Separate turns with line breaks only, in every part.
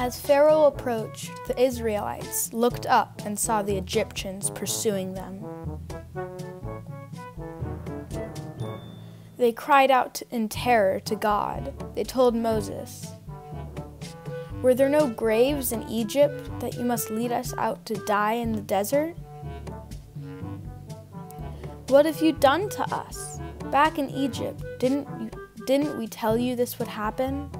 As Pharaoh approached, the Israelites looked up and saw the Egyptians pursuing them. They cried out in terror to God. They told Moses, "Were there no graves in Egypt that you must lead us out to die in the desert? What have you done to us? Back in Egypt, didn't we tell you this would happen?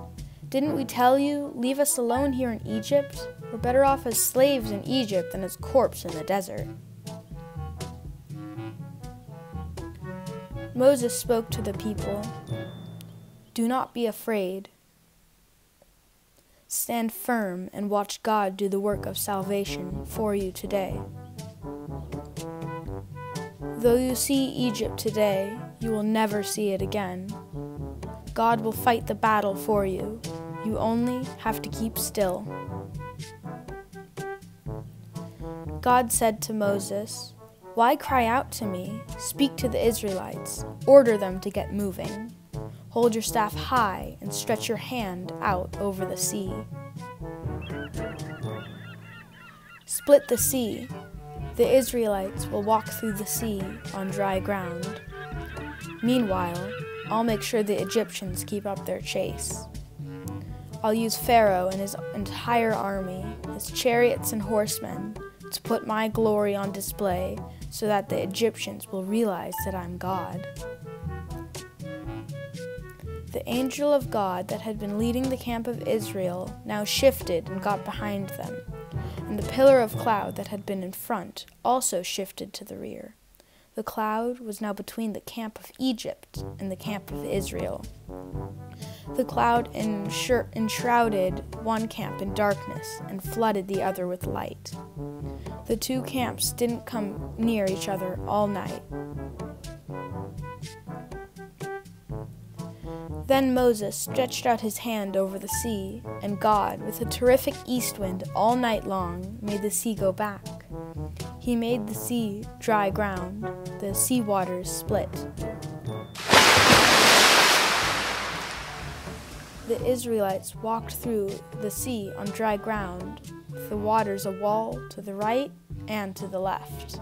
Didn't we tell you, leave us alone here in Egypt? We're better off as slaves in Egypt than as corpse in the desert." Moses spoke to the people, "Do not be afraid. Stand firm and watch God do the work of salvation for you today. Though you see Egypt today, you will never see it again. God will fight the battle for you. You only have to keep still." God said to Moses, "Why cry out to me? Speak to the Israelites. Order them to get moving. Hold your staff high and stretch your hand out over the sea. Split the sea. The Israelites will walk through the sea on dry ground. Meanwhile, I'll make sure the Egyptians keep up their chase. I'll use Pharaoh and his entire army, his chariots and horsemen, to put my glory on display so that the Egyptians will realize that I'm God." The angel of God that had been leading the camp of Israel now shifted and got behind them, and the pillar of cloud that had been in front also shifted to the rear. The cloud was now between the camp of Egypt and the camp of Israel. The cloud enshrouded one camp in darkness and flooded the other with light. The two camps didn't come near each other all night. Then Moses stretched out his hand over the sea, and God, with a terrific east wind all night long, made the sea go back. He made the sea dry ground. The sea waters split. The Israelites walked through the sea on dry ground, with the waters a wall to the right and to the left.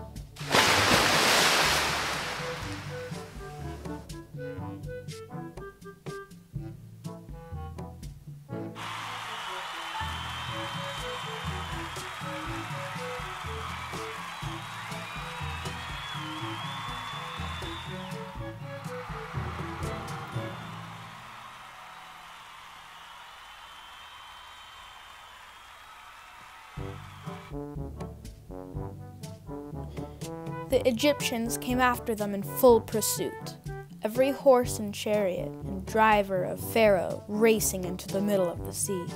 The Egyptians came after them in full pursuit, every horse and chariot and driver of Pharaoh racing into the middle of the sea.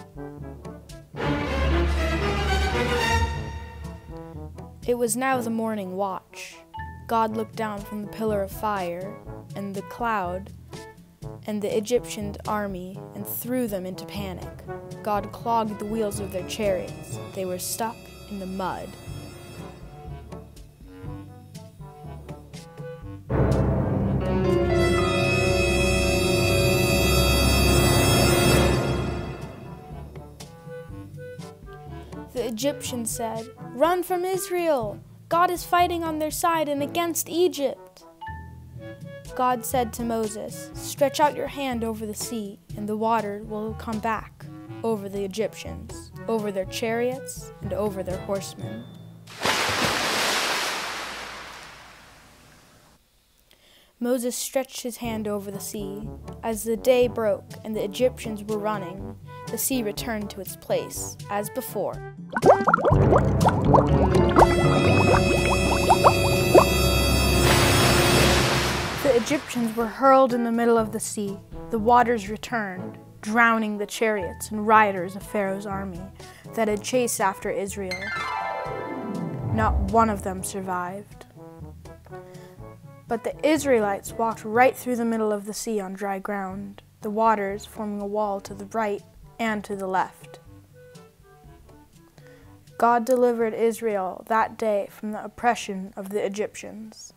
It was now the morning watch. God looked down from the pillar of fire and the cloud and the Egyptian army and threw them into panic. God clogged the wheels of their chariots. They were stuck in the mud. The Egyptians said, "Run from Israel! God is fighting on their side and against Egypt." God said to Moses, "Stretch out your hand over the sea, and the water will come back over the Egyptians, over their chariots, and over their horsemen." Moses stretched his hand over the sea. As the day broke and the Egyptians were running, the sea returned to its place, as before. The Egyptians were hurled in the middle of the sea. The waters returned, drowning the chariots and riders of Pharaoh's army that had chased after Israel. Not one of them survived. But the Israelites walked right through the middle of the sea on dry ground, the waters forming a wall to the right and to the left. God delivered Israel that day from the oppression of the Egyptians.